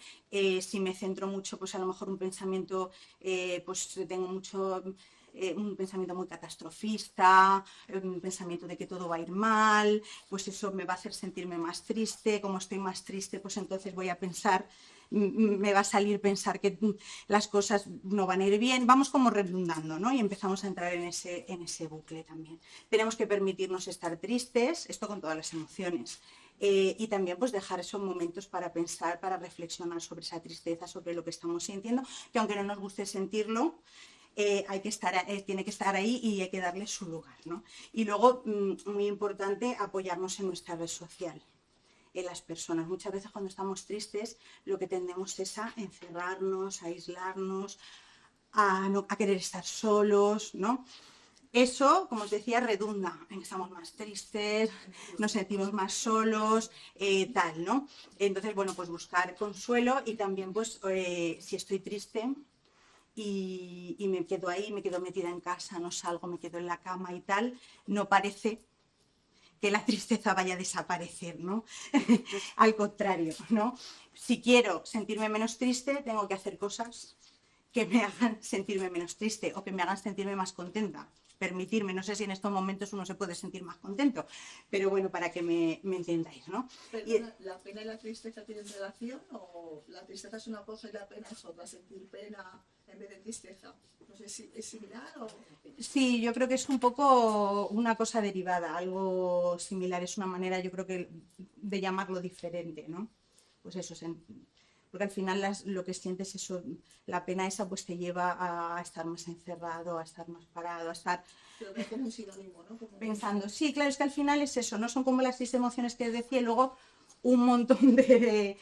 Si me centro mucho, pues a lo mejor un pensamiento, pues tengo mucho... un pensamiento muy catastrofista, un pensamiento de que todo va a ir mal, pues eso me va a hacer sentirme más triste. Como estoy más triste, pues entonces voy a pensar, me va a salir pensar que las cosas no van a ir bien. Vamos como redundando, ¿no? Y empezamos a entrar en ese bucle también. Tenemos que permitirnos estar tristes, esto con todas las emociones. Y también pues dejar esos momentos para pensar, para reflexionar sobre esa tristeza, sobre lo que estamos sintiendo, que aunque no nos guste sentirlo, tiene que estar ahí y hay que darle su lugar, ¿no? Y luego, muy importante, apoyarnos en nuestra red social, en las personas. Muchas veces cuando estamos tristes lo que tendemos es a encerrarnos, a aislarnos, a querer estar solos, ¿no? Eso, como os decía, redunda en que estamos más tristes, nos sentimos más solos, tal, ¿no? Entonces, bueno, pues buscar consuelo y también, pues, si estoy triste y me quedo ahí, me quedo metida en casa, no salgo, me quedo en la cama y tal, no parece que la tristeza vaya a desaparecer, ¿no? Al contrario, ¿no? Si quiero sentirme menos triste, tengo que hacer cosas que me hagan sentirme menos triste o que me hagan sentirme más contenta. Permitirme, no sé si en estos momentos uno se puede sentir más contento, pero bueno, para que me entendáis, ¿no? Perdona, ¿la pena y la tristeza tienen relación o la tristeza es una cosa y la pena es otra? Sentir pena en vez de tristeza. No sé si es similar o... Sí, yo creo que es un poco una cosa derivada, algo similar, es una manera, yo creo que de llamarlo diferente, ¿no? Pues eso, porque al final lo que sientes eso, la pena esa pues te lleva a estar más encerrado, a estar más parado, a estar Pero es como un sinónimo, ¿no? Como... pensando. Sí, claro, es que al final es eso, no son como las 6 emociones que decía y luego un montón de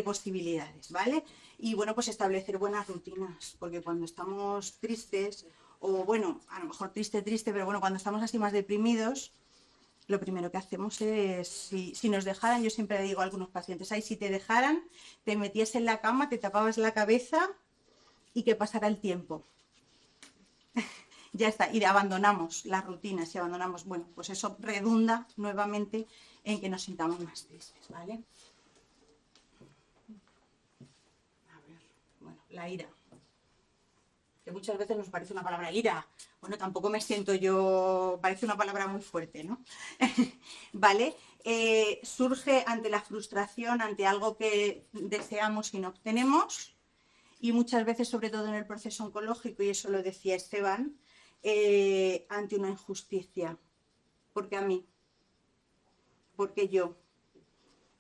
posibilidades, ¿vale? Y bueno, pues establecer buenas rutinas, porque cuando estamos tristes, o bueno, a lo mejor triste, pero bueno, cuando estamos así más deprimidos, lo primero que hacemos es, si nos dejaran, yo siempre digo a algunos pacientes, si te dejaran, te metías en la cama, te tapabas la cabeza y que pasara el tiempo. Ya está, y abandonamos las rutinas y abandonamos, bueno, pues eso redunda nuevamente en que nos sintamos más tristes, ¿vale? A ver, bueno, la ira. Que muchas veces nos parece una palabra ira. Bueno, tampoco me siento yo, parece una palabra muy fuerte, ¿no? ¿Vale? Surge ante la frustración, ante algo que deseamos y no obtenemos, y muchas veces, sobre todo en el proceso oncológico, y eso lo decía Esteban, ante una injusticia. Porque a mí, porque yo,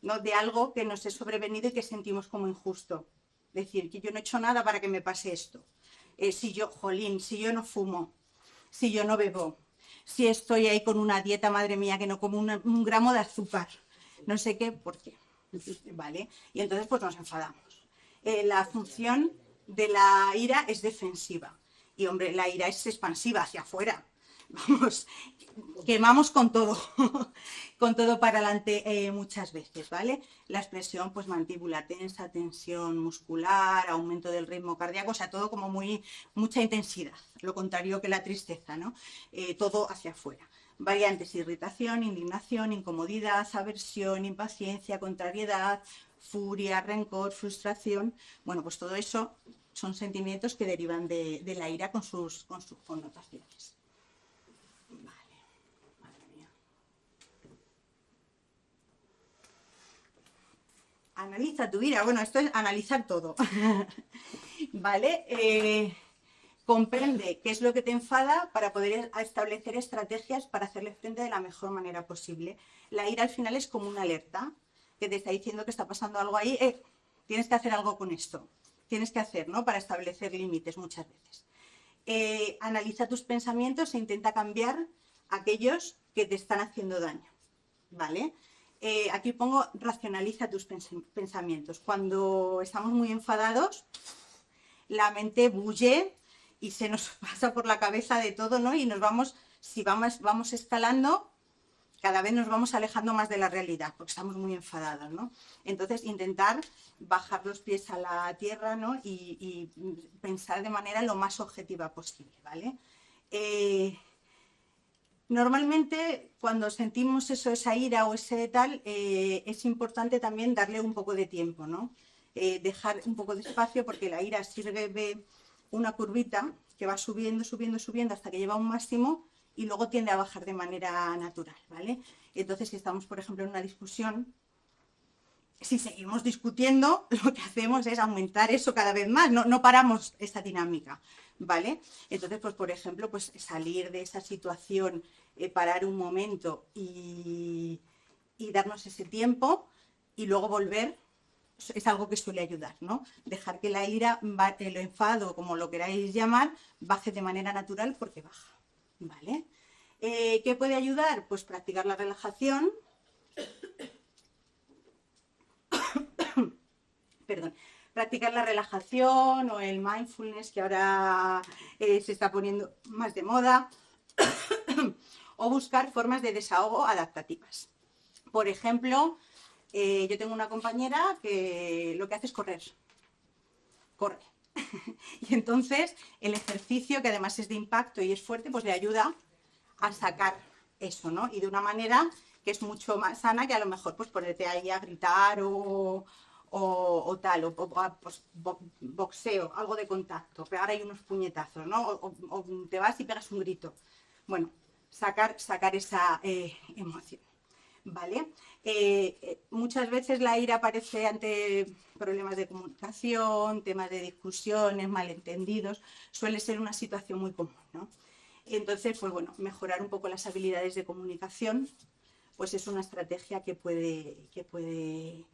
¿no? De algo que nos es sobrevenido y que sentimos como injusto. Decir, que yo no he hecho nada para que me pase esto. Si yo no fumo, si yo no bebo, si estoy ahí con una dieta, madre mía, que no como un gramo de azúcar, no sé qué, ¿por qué? ¿Vale? Y entonces pues nos enfadamos. La función de la ira es defensiva y, hombre, la ira es expansiva hacia afuera. Vamos, quemamos con todo, con todo para adelante muchas veces, ¿vale? La expresión, pues mandíbula tensa, tensión muscular, aumento del ritmo cardíaco, o sea, todo como mucha intensidad, lo contrario que la tristeza, ¿no? Todo hacia afuera. Variantes: irritación, indignación, incomodidad, aversión, impaciencia, contrariedad, furia, rencor, frustración. Bueno, pues todo eso son sentimientos que derivan de la ira con sus connotaciones. Analiza tu ira. Bueno, esto es analizar todo. ¿Vale? Comprende qué es lo que te enfada para poder establecer estrategias para hacerle frente de la mejor manera posible. La ira al final es como una alerta que te está diciendo que está pasando algo ahí. Tienes que hacer algo con esto. Tienes que hacer, ¿no? Para establecer límites muchas veces. Analiza tus pensamientos e intenta cambiar aquellos que te están haciendo daño, ¿vale? Aquí pongo racionaliza tus pensamientos. Cuando estamos muy enfadados, la mente bulle y se nos pasa por la cabeza de todo, ¿no? Y nos vamos, si vamos escalando, cada vez nos vamos alejando más de la realidad, porque estamos muy enfadados, ¿no? Entonces, intentar bajar los pies a la tierra, ¿no? Y pensar de manera lo más objetiva posible, ¿vale? Normalmente, cuando sentimos eso, esa ira o ese tal, es importante también darle un poco de tiempo, ¿no? Dejar un poco de espacio, porque la ira sirve una curvita que va subiendo, subiendo, subiendo hasta que lleva un máximo y luego tiende a bajar de manera natural, ¿vale? Entonces, si estamos, por ejemplo, en una discusión, si seguimos discutiendo, lo que hacemos es aumentar eso cada vez más, no paramos esta dinámica, ¿vale? Entonces, pues, por ejemplo, pues salir de esa situación, parar un momento y darnos ese tiempo y luego volver, es algo que suele ayudar, ¿no? Dejar que la ira, el enfado, como lo queráis llamar, baje de manera natural porque baja. ¿Vale? ¿Qué puede ayudar? Pues practicar la relajación. Perdón. Practicar la relajación o el mindfulness, que ahora se está poniendo más de moda. O buscar formas de desahogo adaptativas. Por ejemplo, yo tengo una compañera que lo que hace es correr. Corre. Y entonces el ejercicio, que además es de impacto y es fuerte, pues le ayuda a sacar eso, ¿no? Y de una manera que es mucho más sana que a lo mejor pues ponerte ahí a gritar o tal, o pues, boxeo, algo de contacto, pegar ahí unos puñetazos, ¿no? O te vas y pegas un grito. Bueno, sacar esa emoción. ¿Vale? Muchas veces la ira aparece ante problemas de comunicación, temas de discusiones, malentendidos, suele ser una situación muy común, ¿no? Entonces, pues bueno, mejorar un poco las habilidades de comunicación, pues es una estrategia que puede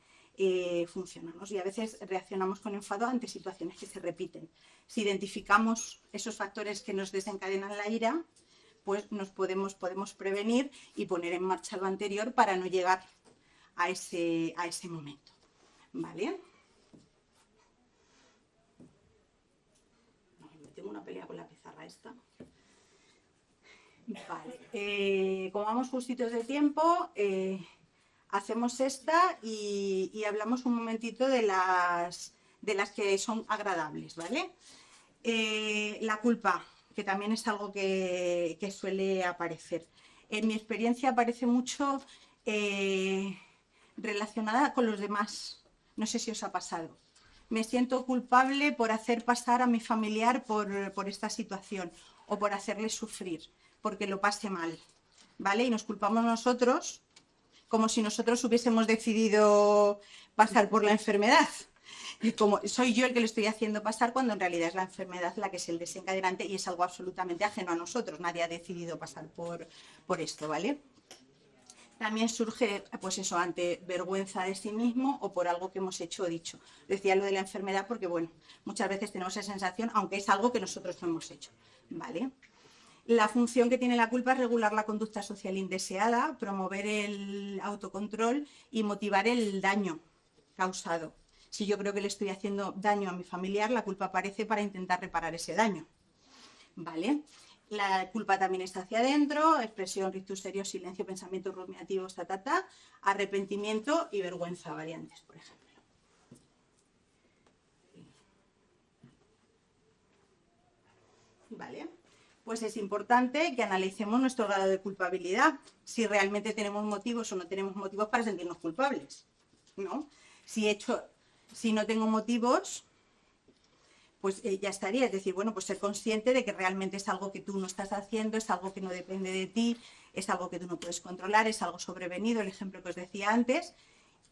funcionar, ¿no? Y a veces reaccionamos con enfado ante situaciones que se repiten. Si identificamos esos factores que nos desencadenan la ira, pues podemos prevenir y poner en marcha lo anterior para no llegar a ese momento, ¿vale? Tengo una pelea con la pizarra esta. Vale, como vamos justitos de tiempo, hacemos esta y hablamos un momentito de las que son agradables, ¿vale? La culpa, que también es algo que suele aparecer. En mi experiencia aparece mucho relacionada con los demás. No sé si os ha pasado. Me siento culpable por hacer pasar a mi familiar por esta situación o por hacerle sufrir, porque lo pase mal, ¿vale? Y nos culpamos nosotros como si nosotros hubiésemos decidido pasar por la enfermedad. Y como soy yo el que lo estoy haciendo pasar, cuando en realidad es la enfermedad la que es el desencadenante y es algo absolutamente ajeno a nosotros. Nadie ha decidido pasar por esto, ¿vale? También surge, pues eso, ante vergüenza de sí mismo o por algo que hemos hecho o dicho. Decía lo de la enfermedad porque, bueno, muchas veces tenemos esa sensación, aunque es algo que nosotros no hemos hecho, ¿vale? La función que tiene la culpa es regular la conducta social indeseada, promover el autocontrol y motivar el daño causado. Si yo creo que le estoy haciendo daño a mi familiar, la culpa aparece para intentar reparar ese daño, ¿vale? La culpa también está hacia adentro, expresión, rictus serios, silencio, pensamientos rumiativos, arrepentimiento y vergüenza, variantes, por ejemplo. ¿Vale? Pues es importante que analicemos nuestro grado de culpabilidad, si realmente tenemos motivos o no tenemos motivos para sentirnos culpables, ¿no? Si no tengo motivos, pues ya estaría. Es decir, bueno, pues ser consciente de que realmente es algo que tú no estás haciendo, es algo que no depende de ti, es algo que tú no puedes controlar, es algo sobrevenido, el ejemplo que os decía antes.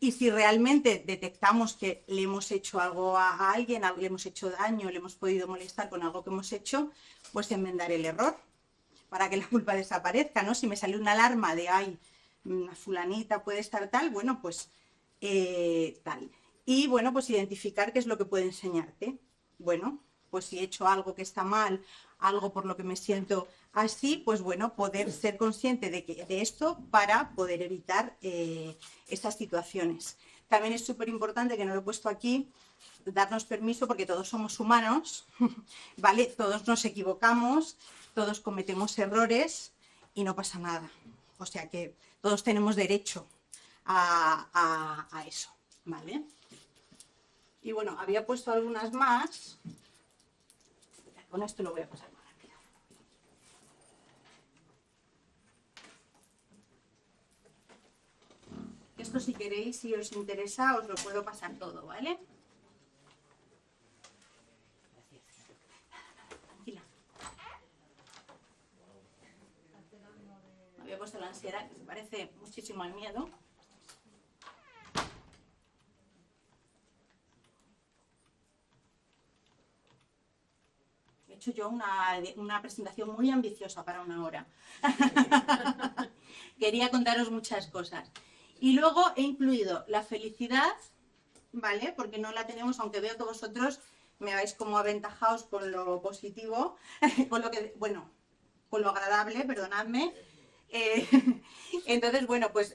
Y si realmente detectamos que le hemos hecho algo a alguien, le hemos hecho daño, le hemos podido molestar con algo que hemos hecho, pues enmendar el error para que la culpa desaparezca, ¿no? Si me sale una alarma de, ay, fulanita puede estar tal, bueno, pues tal. Y bueno, pues identificar qué es lo que puede enseñarte. Bueno, pues si he hecho algo que está mal, algo por lo que me siento así, pues bueno, poder ser consciente de esto para poder evitar esas situaciones. También es súper importante, que no lo he puesto aquí, darnos permiso, porque todos somos humanos, ¿vale? Todos nos equivocamos, todos cometemos errores y no pasa nada. O sea que todos tenemos derecho a eso, ¿vale? Y bueno, había puesto algunas más. Con esto lo voy a pasar más rápido. Esto, si queréis, si os interesa, os lo puedo pasar todo, ¿vale? Tranquila. Había puesto la ansiedad, que se parece muchísimo al miedo. He hecho yo una presentación muy ambiciosa para 1 hora. Quería contaros muchas cosas. Y luego he incluido la felicidad, ¿vale? Porque no la tenemos, aunque veo que vosotros me vais como aventajados con lo positivo, con lo que, bueno, con lo agradable, perdonadme. Entonces, bueno, pues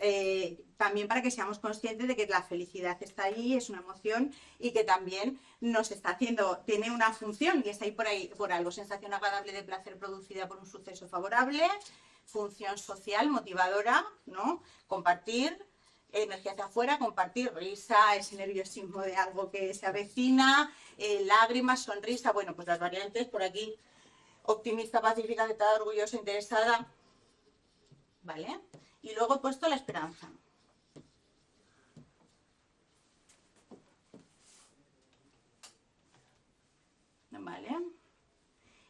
también para que seamos conscientes de que la felicidad está ahí, es una emoción y que también nos está haciendo, tiene una función y está ahí por algo. Sensación agradable de placer producida por un suceso favorable, función social, motivadora, ¿no? Compartir, energía hacia afuera, compartir, risa, ese nerviosismo de algo que se avecina, lágrimas, sonrisa, bueno, pues las variantes por aquí, optimista, pacífica, aceptada, orgullosa, interesada, ¿vale? Y luego he puesto la esperanza. ¿Vale?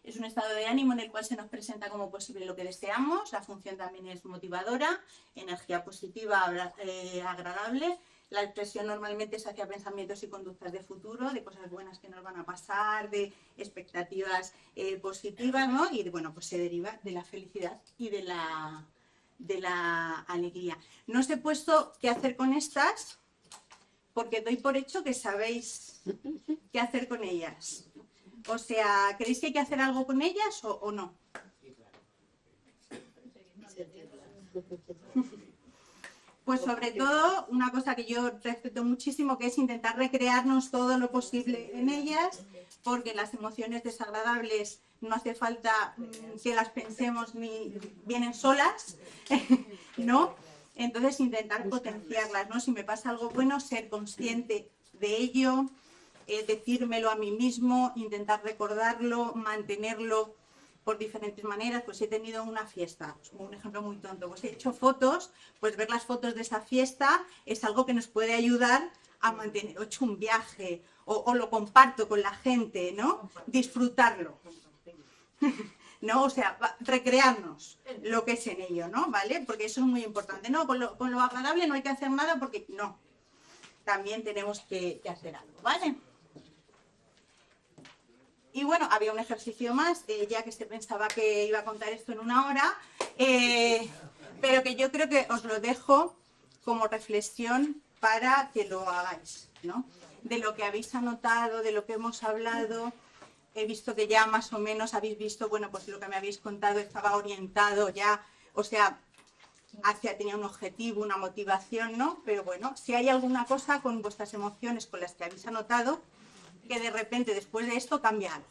Es un estado de ánimo en el cual se nos presenta como posible lo que deseamos. La función también es motivadora, energía positiva, agradable. La expresión normalmente es hacia pensamientos y conductas de futuro, de cosas buenas que nos van a pasar, de expectativas positivas, ¿no? Y bueno, pues se deriva de la felicidad y de la alegría. No os he puesto qué hacer con estas, porque doy por hecho que sabéis qué hacer con ellas. O sea, ¿creéis que hay que hacer algo con ellas o no? Pues sobre todo, una cosa que yo respeto muchísimo, que es intentar recrearnos todo lo posible en ellas, porque las emociones desagradables no hace falta que las pensemos ni vienen solas, ¿no? Entonces intentar potenciarlas, ¿no? Si me pasa algo bueno, ser consciente de ello, decírmelo a mí mismo, intentar recordarlo, mantenerlo por diferentes maneras. Pues he tenido una fiesta, un ejemplo muy tonto, pues he hecho fotos, pues ver las fotos de esa fiesta es algo que nos puede ayudar a mantener. He hecho un viaje o lo comparto con la gente, ¿no? Disfrutarlo, ¿no? O sea, recrearnos lo que es en ello, ¿no? ¿Vale? Porque eso es muy importante. No, con lo agradable no hay que hacer nada porque no. También tenemos que hacer algo, ¿vale? Y bueno, había un ejercicio más, ya que se pensaba que iba a contar esto en 1 hora, pero que yo creo que os lo dejo como reflexión para que lo hagáis, ¿no? De lo que habéis anotado, de lo que hemos hablado, he visto que ya más o menos habéis visto, bueno, pues lo que me habéis contado estaba orientado ya, o sea, tenía un objetivo, una motivación, ¿no? Pero bueno, si hay alguna cosa con vuestras emociones, con las que habéis anotado, que de repente después de esto cambia algo,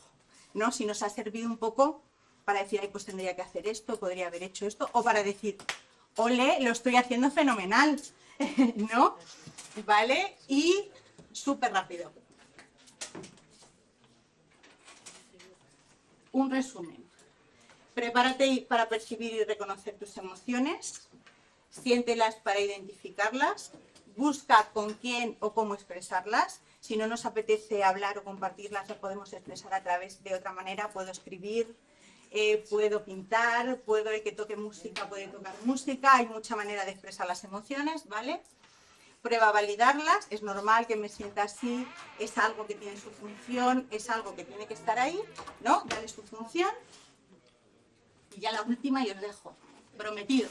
¿no? Si nos ha servido un poco para decir, ay, pues tendría que hacer esto, podría haber hecho esto, o para decir, ole, lo estoy haciendo fenomenal, ¿no? ¿Vale? Y súper rápido. Un resumen. Prepárate para percibir y reconocer tus emociones, siéntelas para identificarlas, busca con quién o cómo expresarlas. Si no nos apetece hablar o compartirlas, las podemos expresar a través de otra manera. Puedo escribir, puedo pintar, el que toque música puede tocar música. Hay mucha manera de expresar las emociones, ¿vale? Prueba a validarlas. Es normal que me sienta así, es algo que tiene su función, es algo que tiene que estar ahí, ¿no? Dale su función. Y ya la última y os dejo, prometido.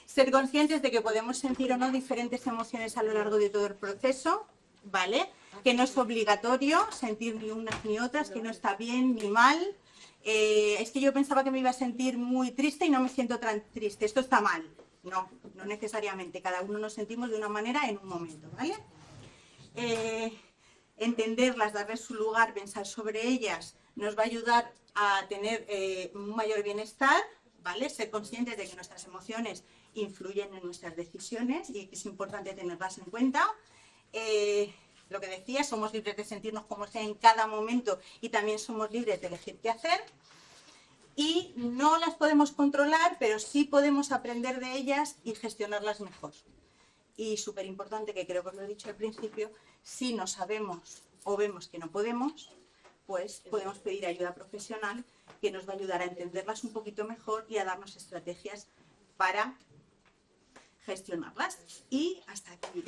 Ser conscientes de que podemos sentir o no diferentes emociones a lo largo de todo el proceso, ¿vale? Que no es obligatorio sentir ni unas ni otras, que no está bien ni mal, es que yo pensaba que me iba a sentir muy triste y no me siento tan triste, esto está mal. No, no necesariamente, cada uno nos sentimos de una manera en un momento, ¿vale? Entenderlas, darles su lugar, pensar sobre ellas, nos va a ayudar a tener un mayor bienestar, ¿vale? Ser conscientes de que nuestras emociones influyen en nuestras decisiones y que es importante tenerlas en cuenta. Lo que decía, somos libres de sentirnos como sea en cada momento y también somos libres de elegir qué hacer. Y no las podemos controlar, pero sí podemos aprender de ellas y gestionarlas mejor. Y súper importante, que creo que os lo he dicho al principio, si no sabemos o vemos que no podemos, pues podemos pedir ayuda profesional que nos va a ayudar a entenderlas un poquito mejor y a darnos estrategias para gestionarlas. Y hasta aquí.